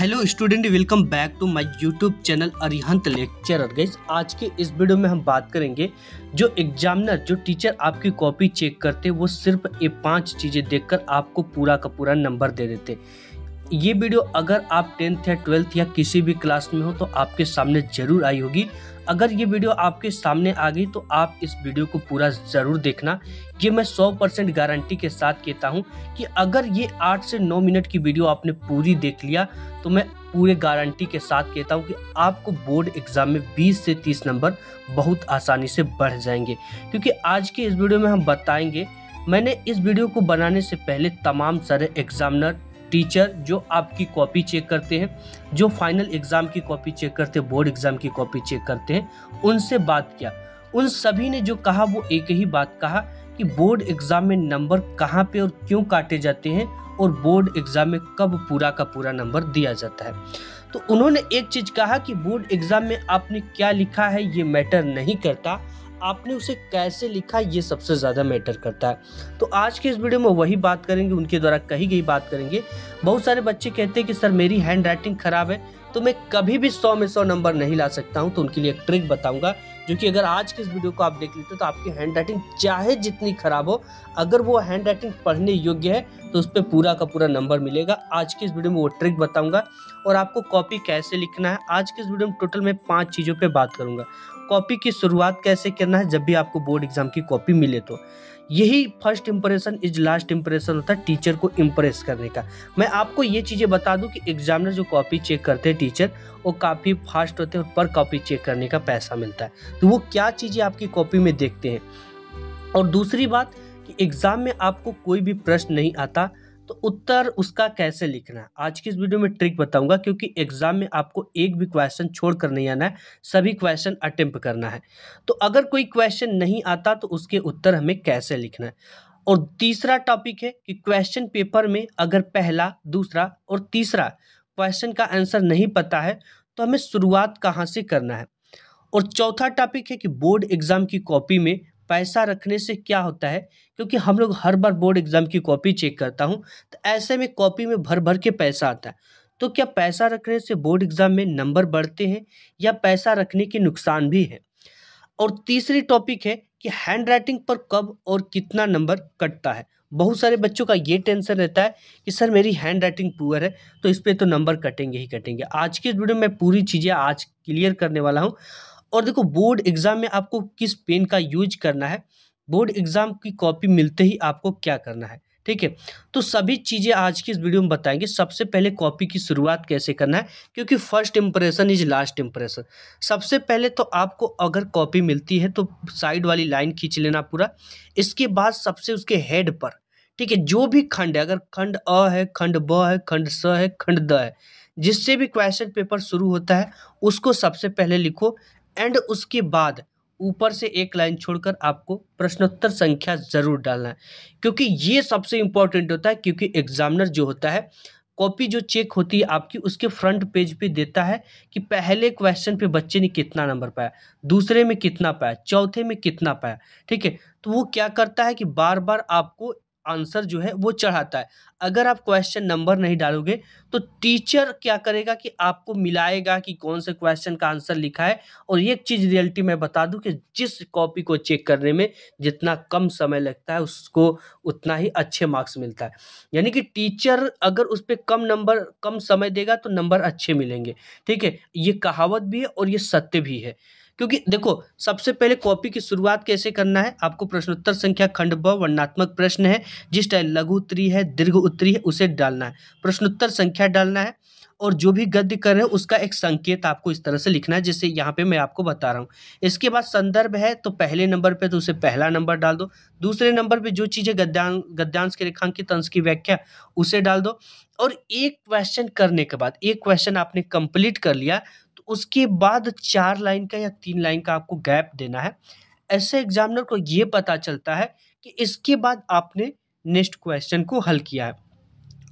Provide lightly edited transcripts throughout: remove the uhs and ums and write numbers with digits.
Hello student, welcome back to my YouTube channel Arihant lecturer. Guys, आज के इस video में हम बात करेंगे जो एग्जामिनर जो टीचर आपकी कॉपी चेक करते वो सिर्फ ये 5 चीज़ें देखकर आपको पूरा का पूरा नंबर दे देते। ये वीडियो अगर आप 10th या 12th या किसी भी क्लास में हो तो आपके सामने ज़रूर आई होगी। अगर ये वीडियो आपके सामने आ गई तो आप इस वीडियो को पूरा ज़रूर देखना। ये मैं 100% गारंटी के साथ कहता हूँ कि अगर ये 8 से 9 मिनट की वीडियो आपने पूरी देख लिया तो मैं पूरे गारंटी के साथ कहता हूँ कि आपको बोर्ड एग्ज़ाम में 20 से 30 नंबर बहुत आसानी से बढ़ जाएंगे। क्योंकि आज के इस वीडियो में हम बताएंगे, मैंने इस वीडियो को बनाने से पहले तमाम सारे एग्जामिनर टीचर जो आपकी कॉपी चेक करते हैं, जो फाइनल एग्ज़ाम की कॉपी चेक करते हैं, बोर्ड एग्ज़ाम की कॉपी चेक करते हैं, उनसे बात किया। उन सभी ने जो कहा वो एक ही बात कहा कि बोर्ड एग्ज़ाम में नंबर कहाँ पे और क्यों काटे जाते हैं और बोर्ड एग्ज़ाम में कब पूरा का पूरा नंबर दिया जाता है। तो उन्होंने एक चीज़ कहा कि बोर्ड एग्ज़ाम में आपने क्या लिखा है ये मैटर नहीं करता, आपने उसे कैसे लिखा ये सबसे ज़्यादा मैटर करता है। तो आज के इस वीडियो में वही बात करेंगे, उनके द्वारा कही गई बात करेंगे। बहुत सारे बच्चे कहते हैं कि सर मेरी हैंड राइटिंग ख़राब है तो मैं कभी भी 100 में 100 नंबर नहीं ला सकता हूं। तो उनके लिए एक ट्रिक बताऊंगा जो कि अगर आज के इस वीडियो को आप देख लेते तो आपकी हैंड राइटिंग चाहे जितनी ख़राब हो, अगर वो हैंड राइटिंग पढ़ने योग्य है तो उस पर पूरा का पूरा नंबर मिलेगा। आज की इस वीडियो में वो ट्रिक बताऊंगा और आपको कॉपी कैसे लिखना है। आज के इस वीडियो में टोटल मैं 5 चीज़ों पर बात करूँगा। कॉपी की शुरुआत कैसे करना है जब भी आपको बोर्ड एग्जाम की कॉपी मिले, तो यही first impression is last impression होता है टीचर को इम्प्रेस करने का। मैं आपको ये चीज़ें बता दूं कि एग्जामिनर जो कॉपी चेक करते हैं टीचर, वो काफ़ी फास्ट होते हैं और पर कॉपी चेक करने का पैसा मिलता है। तो वो क्या चीज़ें आपकी कॉपी में देखते हैं। और दूसरी बात कि एग्ज़ाम में आपको कोई भी प्रश्न नहीं आता तो उत्तर उसका कैसे लिखना है, आज की इस वीडियो में ट्रिक बताऊंगा। क्योंकि एग्जाम में आपको एक भी क्वेश्चन छोड़ कर नहीं आना है, सभी क्वेश्चन अटेम्प्ट करना है। तो अगर कोई क्वेश्चन नहीं आता तो उसके उत्तर हमें कैसे लिखना है। और तीसरा टॉपिक है कि क्वेश्चन पेपर में अगर पहला, दूसरा और तीसरा क्वेश्चन का आंसर नहीं पता है तो हमें शुरुआत कहाँ से करना है। और चौथा टॉपिक है कि बोर्ड एग्जाम की कॉपी में पैसा रखने से क्या होता है। क्योंकि हम लोग हर बार बोर्ड एग्जाम की कॉपी चेक करता हूं तो ऐसे में कॉपी में भर भर के पैसा आता है। तो क्या पैसा रखने से बोर्ड एग्जाम में नंबर बढ़ते हैं या पैसा रखने के नुकसान भी है। और तीसरी टॉपिक है कि हैंड राइटिंग पर कब और कितना नंबर कटता है। बहुत सारे बच्चों का ये टेंशन रहता है कि सर मेरी हैंड राइटिंग पुअर है तो इस पे तो नंबर कटेंगे ही कटेंगे। आज की इस वीडियो में पूरी चीज़ें आज क्लियर करने वाला हूँ। और देखो, बोर्ड एग्जाम में आपको किस पेन का यूज करना है, बोर्ड एग्जाम की कॉपी मिलते ही आपको क्या करना है, ठीक है। तो सभी चीज़ें आज की इस वीडियो में बताएंगे। सबसे पहले कॉपी की शुरुआत कैसे करना है, क्योंकि first impression is last impression. सबसे पहले तो आपको अगर कॉपी मिलती है तो साइड वाली लाइन खींच लेना पूरा। इसके बाद सबसे उसके हेड पर, ठीक है, जो भी खंड है, अगर खंड अ है, खंड ब है, खंड स है, खंड द है, जिससे भी क्वेश्चन पेपर शुरू होता है उसको सबसे पहले लिखो। एंड उसके बाद ऊपर से एक लाइन छोड़कर आपको प्रश्नोत्तर संख्या जरूर डालना है। क्योंकि ये सबसे इंपॉर्टेंट होता है। क्योंकि एग्जामिनर जो होता है, कॉपी जो चेक होती है आपकी, उसके फ्रंट पेज पे देता है कि पहले क्वेश्चन पे बच्चे ने कितना नंबर पाया, दूसरे में कितना पाया, चौथे में कितना पाया, ठीक है। तो वो क्या करता है कि बार बार आपको आंसर जो है वो चढ़ाता है। अगर आप क्वेश्चन नंबर नहीं डालोगे तो टीचर क्या करेगा कि आपको मिलाएगा कि कौन से क्वेश्चन का आंसर लिखा है। और एक चीज़ रियलिटी मैं बता दूं कि जिस कॉपी को चेक करने में जितना कम समय लगता है उसको उतना ही अच्छे मार्क्स मिलता है। यानी कि टीचर अगर उस पर कम नंबर कम समय देगा तो नंबर अच्छे मिलेंगे, ठीक है। ये कहावत भी है और ये सत्य भी है। क्योंकि देखो, सबसे पहले कॉपी की शुरुआत कैसे करना है, आपको प्रश्नोत्तर संख्या खंड ब वर्णनात्मक प्रश्न है, जिस टाइप लघु उत्तरीय है, दीर्घ उत्तरीय है, उसे डालना है, प्रश्नोत्तर संख्या डालना है। और जो भी गद्य कर रहे हैं उसका एक संकेत आपको इस तरह से लिखना है जैसे यहाँ पे मैं आपको बता रहा हूँ। इसके बाद संदर्भ है तो पहले नंबर पे तो उसे पहला नंबर डाल दो। दूसरे नंबर पे जो चीज़ें गद्यांश के रेखांकित अंश की व्याख्या उसे डाल दो। और एक क्वेश्चन करने के बाद, एक क्वेश्चन आपने कंप्लीट कर लिया तो उसके बाद 4 लाइन का या 3 लाइन का आपको गैप देना है। ऐसे एग्जामिनर को ये पता चलता है कि इसके बाद आपने नेक्स्ट क्वेश्चन को हल किया है।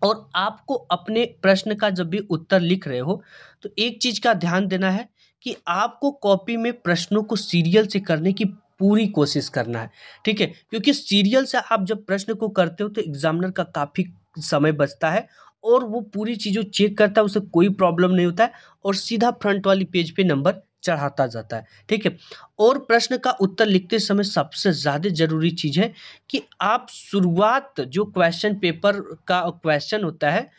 और आपको अपने प्रश्न का जब भी उत्तर लिख रहे हो तो एक चीज का ध्यान देना है कि आपको कॉपी में प्रश्नों को सीरियल से करने की पूरी कोशिश करना है, ठीक है। क्योंकि सीरियल से आप जब प्रश्न को करते हो तो एग्जामिनर का काफी समय बचता है और वो पूरी चीज़ों चेक करता है, उसे कोई प्रॉब्लम नहीं होता है और सीधा फ्रंट वाली पेज पे नंबर चढ़ाता जाता है। ठीक है, और प्रश्न का उत्तर लिखते समय सबसे ज़्यादा ज़रूरी चीज़ है कि आप शुरुआत जो क्वेश्चन पेपर का क्वेश्चन होता है,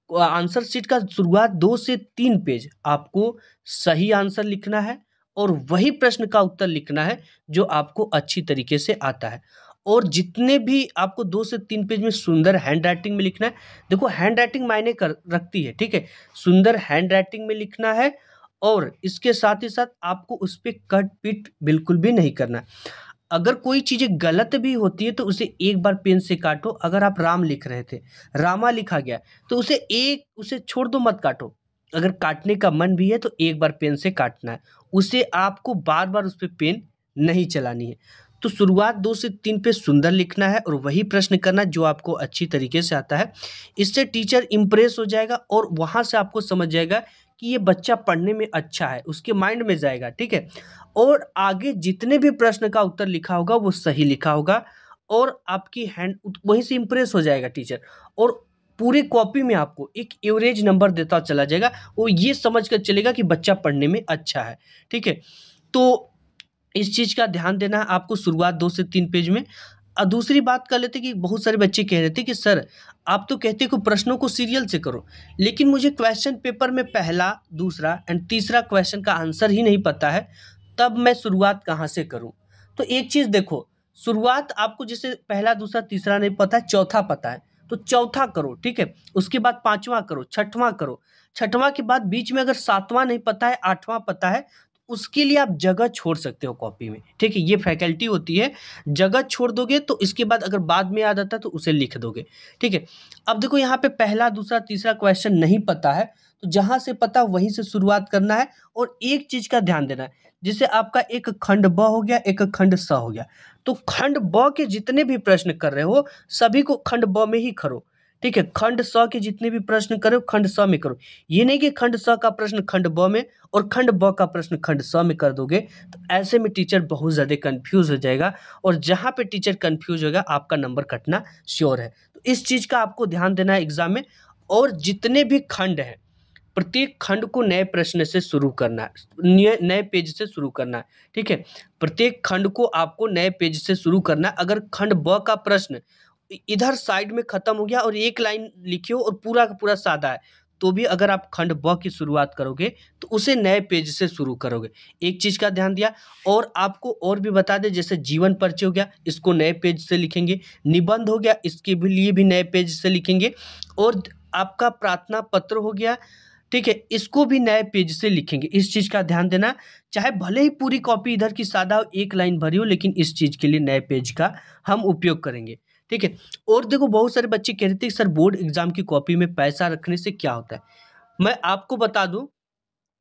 आंसर शीट का शुरुआत 2 से 3 पेज आपको सही आंसर लिखना है और वही प्रश्न का उत्तर लिखना है जो आपको अच्छी तरीके से आता है। और जितने भी आपको 2 से 3 पेज में सुंदर हैंडराइटिंग में लिखना है। देखो हैंडराइटिंग मायने कर रखती है, ठीक है? सुंदर हैंडराइटिंग में लिखना है और इसके साथ ही साथ आपको उस पे कट पीट बिल्कुल भी नहीं करना है। अगर कोई चीज़ें गलत भी होती है तो उसे एक बार पेन से काटो। अगर आप राम लिख रहे थे, रामा लिखा गया, तो उसे छोड़ दो, मत काटो। अगर काटने का मन भी है तो एक बार पेन से काटना है, उसे आपको बार-बार उस पे पेन नहीं चलानी है। तो शुरुआत 2 से 3 पे सुंदर लिखना है और वही प्रश्न करना है जो आपको अच्छी तरीके से आता है। इससे टीचर इम्प्रेस हो जाएगा और वहाँ से आपको समझ जाएगा कि ये बच्चा पढ़ने में अच्छा है, उसके माइंड में जाएगा, ठीक है? और आगे जितने भी प्रश्न का उत्तर लिखा होगा वो सही लिखा होगा और आपकी हैंड वहीं से इम्प्रेस हो जाएगा टीचर और पूरे कॉपी में आपको एक एवरेज नंबर देता चला जाएगा। वो ये समझ कर चलेगा कि बच्चा पढ़ने में अच्छा है, ठीक है? तो इस चीज़ का ध्यान देना है आपको शुरुआत 2 से 3 पेज में। दूसरी बात कर लेते कि बहुत सारे बच्चे कह रहे थे कि सर आप तो कहते हो कि प्रश्नों को सीरियल से करो, लेकिन मुझे क्वेश्चन पेपर में पहला, दूसरा एंड तीसरा क्वेश्चन का आंसर ही नहीं पता है, तब मैं शुरुआत कहाँ से करूँ? तो एक चीज़ देखो, शुरुआत आपको जैसे पहला, दूसरा, तीसरा नहीं पता है, चौथा पता है, तो चौथा करो, ठीक है? उसके बाद पाँचवाँ करो, छठवाँ करो, छठवाँ के बाद बीच में अगर सातवाँ नहीं पता है, आठवाँ पता है, उसके लिए आप जगह छोड़ सकते हो कॉपी में, ठीक है? ये फैकल्टी होती है, जगह छोड़ दोगे तो इसके बाद अगर बाद में याद आता है तो उसे लिख दोगे, ठीक है? अब देखो यहाँ पे पहला, दूसरा, तीसरा क्वेश्चन नहीं पता है, तो जहाँ से पता वहीं से शुरुआत करना है और एक चीज़ का ध्यान देना है, जैसे आपका एक खंड ब हो गया, एक खंड स हो गया, तो खंड ब के जितने भी प्रश्न कर रहे हो, सभी को खंड ब में ही करो, ठीक है? खंड स के जितने भी प्रश्न कर रहे हो, खंड स में करो। ये नहीं कि खंड स का प्रश्न खंड ब में और खंड ब का प्रश्न खंड स में कर दोगे, तो ऐसे में टीचर बहुत ज़्यादा कन्फ्यूज़ हो जाएगा और जहाँ पे टीचर कन्फ्यूज़ होगा, आपका नंबर कटना श्योर है। तो इस चीज़ का आपको ध्यान देना है एग्ज़ाम में और जितने भी खंड हैं, प्रत्येक खंड को नए प्रश्न से शुरू करना है, नए पेज से शुरू करना है, ठीक है? प्रत्येक खंड को आपको नए पेज से शुरू करना है। अगर खंड ब का प्रश्न इधर साइड में खत्म हो गया और एक लाइन लिखी हो और पूरा का पूरा सादा है, तो भी अगर आप खंड ब की शुरुआत करोगे तो उसे नए पेज से शुरू करोगे। एक चीज़ का ध्यान दिया और आपको और भी बता दें, जैसे जीवन परिचय हो गया, इसको नए पेज से लिखेंगे, निबंध हो गया, इसके भी लिए भी नए पेज से लिखेंगे और आपका प्रार्थना पत्र हो गया, ठीक है? इसको भी नए पेज से लिखेंगे। इस चीज़ का ध्यान देना, चाहे भले ही पूरी कॉपी इधर की सादा हो, एक लाइन भरी हो, लेकिन इस चीज़ के लिए नए पेज का हम उपयोग करेंगे, ठीक है? और देखो बहुत सारे बच्चे कह रहे थे सर बोर्ड एग्जाम की कॉपी में पैसा रखने से क्या होता है? मैं आपको बता दूं,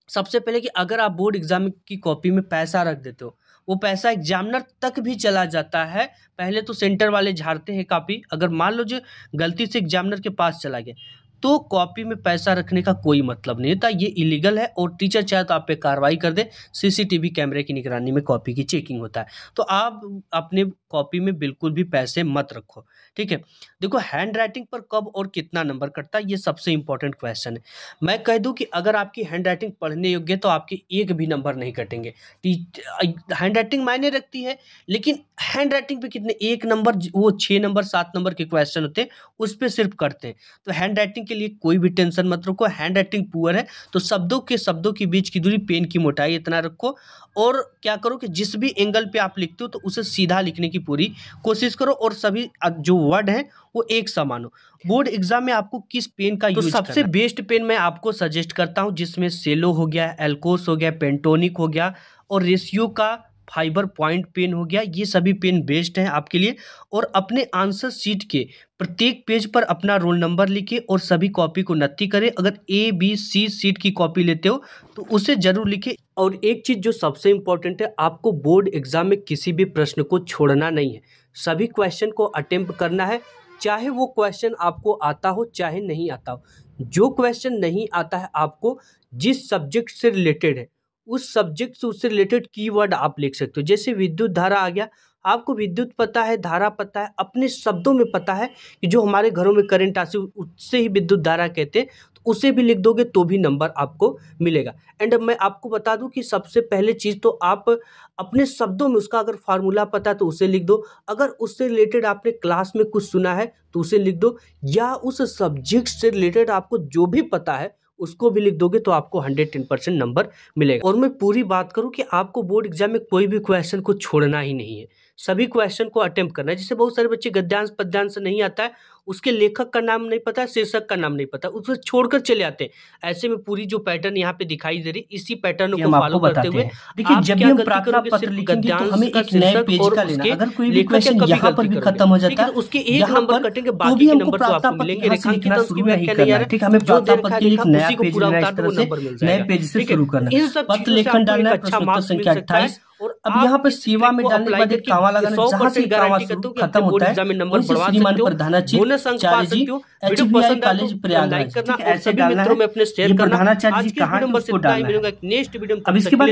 सबसे पहले कि अगर आप बोर्ड एग्जाम की कॉपी में पैसा रख देते हो, वो पैसा एग्जामिनर तक भी चला जाता है। पहले तो सेंटर वाले झाड़ते हैं कॉपी, अगर मान लो जो गलती से एग्जामिनर के पास चला गया, तो कॉपी में पैसा रखने का कोई मतलब नहीं होता, ये इलीगल है और टीचर चाहे तो आप पे कार्रवाई कर दे। सीसीटीवी कैमरे की निगरानी में कॉपी की चेकिंग होता है, तो आप अपने कॉपी में बिल्कुल भी पैसे मत रखो, ठीक है? देखो हैंड राइटिंग पर कब और कितना नंबर कटता है, ये सबसे इंपॉर्टेंट क्वेश्चन है। मैं कह दूं कि अगर आपकी हैंड राइटिंग पढ़ने योग्य है तो आपके एक भी नंबर नहीं कटेंगे। हैंड राइटिंग मायने रखती है, लेकिन हैंड राइटिंग पे कितने, एक नंबर, वो 6 नंबर 7 नंबर के क्वेश्चन होते हैं, उस पे सिर्फ कटते हैं। तो हैंड राइटिंग के लिए कोई भी टेंशन मत रखो। हैंड राइटिंग पुअर है तो शब्दों के बीच की दूरी, पेन की मोटाई इतना रखो और क्या करो कि जिस भी एंगल पे आप लिखते हो तो उसे सीधा लिखने की पूरी कोशिश करो और सभी जो वर्ड हैं वो एक समान हो। बोर्ड एग्जाम में आपको किस पेन का यूज करना है? सबसे बेस्ट पेन मैं आपको सजेस्ट करता हूं, जिसमें सेलो हो गया, एल्कोस हो गया, पेंटोनिक हो गया और रेशियो का फाइबर पॉइंट पेन हो गया। ये सभी पेन बेस्ट हैं आपके लिए। और अपने आंसर शीट के प्रत्येक पेज पर अपना रोल नंबर लिखिए और सभी कॉपी को नत्ती करें। अगर ABC सीट की कॉपी लेते हो तो उसे जरूर लिखिए। और एक चीज़ जो सबसे इम्पोर्टेंट है, आपको बोर्ड एग्जाम में किसी भी प्रश्न को छोड़ना नहीं है, सभी क्वेश्चन को अटेम्प्ट करना है, चाहे वो क्वेश्चन आपको आता हो चाहे नहीं आता हो। जो क्वेश्चन नहीं आता है आपको, जिस सब्जेक्ट से रिलेटेड है उस सब्जेक्ट से, उससे रिलेटेड कीवर्ड आप लिख सकते हो। जैसे विद्युत धारा आ गया, आपको विद्युत पता है, धारा पता है, अपने शब्दों में पता है कि जो हमारे घरों में करंट आती है उससे ही विद्युत धारा कहते हैं, तो उसे भी लिख दोगे तो भी नंबर आपको मिलेगा। एंड मैं आपको बता दूं कि सबसे पहले चीज़ तो आप अपने शब्दों में उसका अगर फार्मूला पता है तो उसे लिख दो, अगर उससे रिलेटेड आपने क्लास में कुछ सुना है तो उसे लिख दो, या उस सब्जेक्ट से रिलेटेड आपको जो भी पता है उसको भी लिख दोगे तो आपको 110% नंबर मिलेगा। और मैं पूरी बात करूं कि आपको बोर्ड एग्जाम में कोई भी क्वेश्चन को छोड़ना ही नहीं है, सभी क्वेश्चन को अटेम्प्ट करना है। जैसे बहुत सारे बच्चे गद्यांश पद्यांश नहीं आता है, उसके लेखक का नाम नहीं पता है, शीर्षक का नाम नहीं पता, उसे छोड़कर चले आते हैं। ऐसे में पूरी जो पैटर्न यहाँ पे दिखाई दे रही, इसी पैटर्न को फॉलो करते हुए देखिए, जब भी हम प्रार्थना पत्र लिखेंगे तो हमें एक नए पेज का लेना। अगर कोई भी क्वेश्चन यहाँ पर भी खत्म हो जाता है, उसके एक नंबर कटेंगे, बाकी के नंबर तो आपको मिलेंगे। लिखना शुरू नहीं करना है, ठीक है। हमें प्रार्थना पत्र के लिए एक नया पेज लेना, इस तरह से नए पेज से शुरू करना। पत्र लेखन डालना है, प्रश्न उत्तर संख्या 28। और अब यहाँ पे सेवा में डालने के बाद एक कामा लगाना, जहाँ से कामा खत्म होता है उनसे श्रीमान प्रधानाचार्य जी HBI कॉलेज प्रयागराज, ठीक है, ऐसे डालना है। ये प्रधानाचार्य जी कहाँ है उसको डालना है। नेक्स्ट वीडियो अब इसके बाद